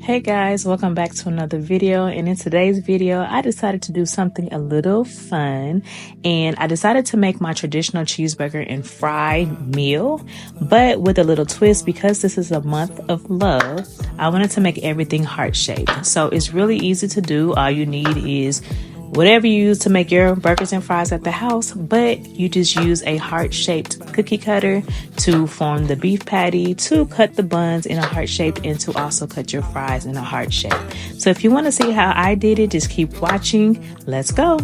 Hey guys, welcome back to another video. And in today's video, I decided to do something a little fun, and I decided to make my traditional cheeseburger and fry meal, but with a little twist. Because this is a month of love, I wanted to make everything heart-shaped. So it's really easy to do. All you need is whatever you use to make your burgers and fries at the house, but you just use a heart-shaped cookie cutter to form the beef patty, to cut the buns in a heart shape, and to also cut your fries in a heart shape. So if you want to see how I did it, just keep watching. Let's go.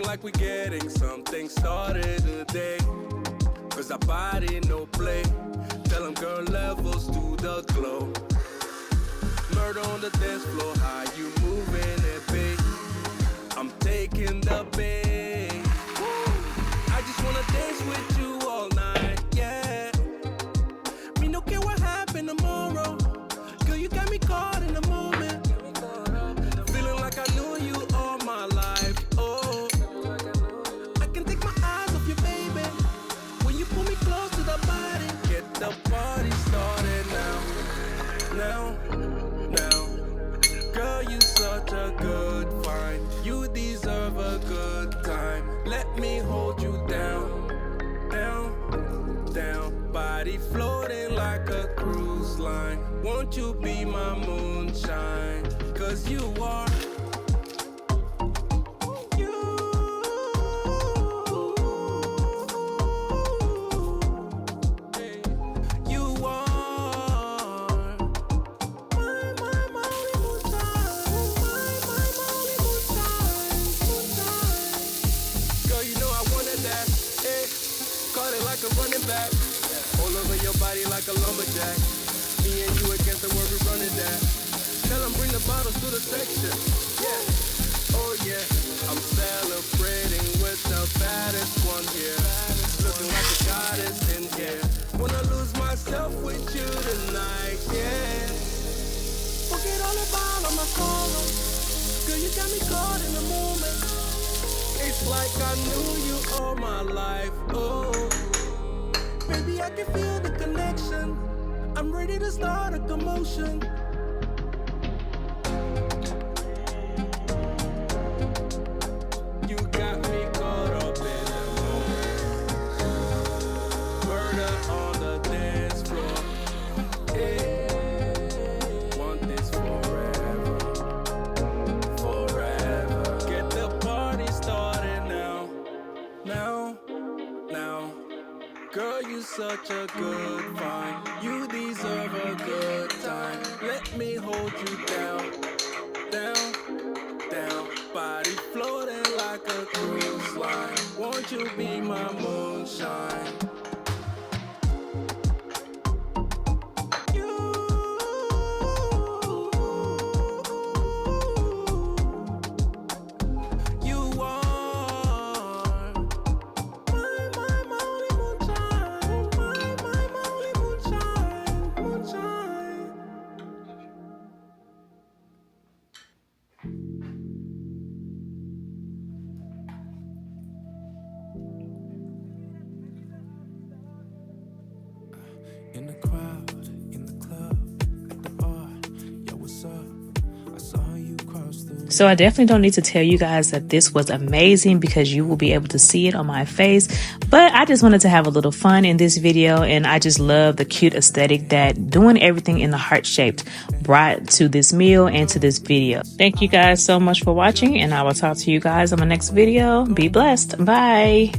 Like we getting something started today, cause our body no play. Tell them girl levels to the glow. Murder on the dance floor, how you moving it, babe? I'm taking the bait. I just wanna dance with you all night, yeah. Me no care what happen tomorrow. Girl, you got me caught in the moment. Feeling like I knew you all my life, oh. The party started now. Girl, you such a good find. You deserve a good time. Let me hold you down. Body floating like a cruise line. Won't you be my moonshine? Cause you are. Back. All over your body like a lumberjack. Me and you against the world, we running that. Tell them bring the bottles to the section. Yeah, oh yeah. I'm celebrating with the baddest one here. Looking like a goddess in here. Wanna lose myself with you. tonight, yeah. Forget all about all my sorrows. Girl, you got me caught in the moment. It's like I knew you all my life, oh. Baby, I can feel the connection. I'm ready to start a commotion. You got me caught up in the moment. Murder on the dance floor. Yeah. Want this forever. Forever. Get the party started now. Now. Now. Girl, you such a good find. You deserve a good time. Let me hold you down. Down. Down, body floating like a cruise line. Won't you be my moonshine? You are my only moonshine, my only moonshine, moonshine. In the crowd, in the club, at the bar, yeah, what's up? I saw you cross the... So I definitely don't need to tell you guys that this was amazing because you will be able to see it on my face. But I just wanted to have a little fun in this video, and I just love the cute aesthetic that doing everything in the heart shaped brought to this meal and to this video. Thank you guys so much for watching, and I will talk to you guys on my next video. Be blessed. Bye.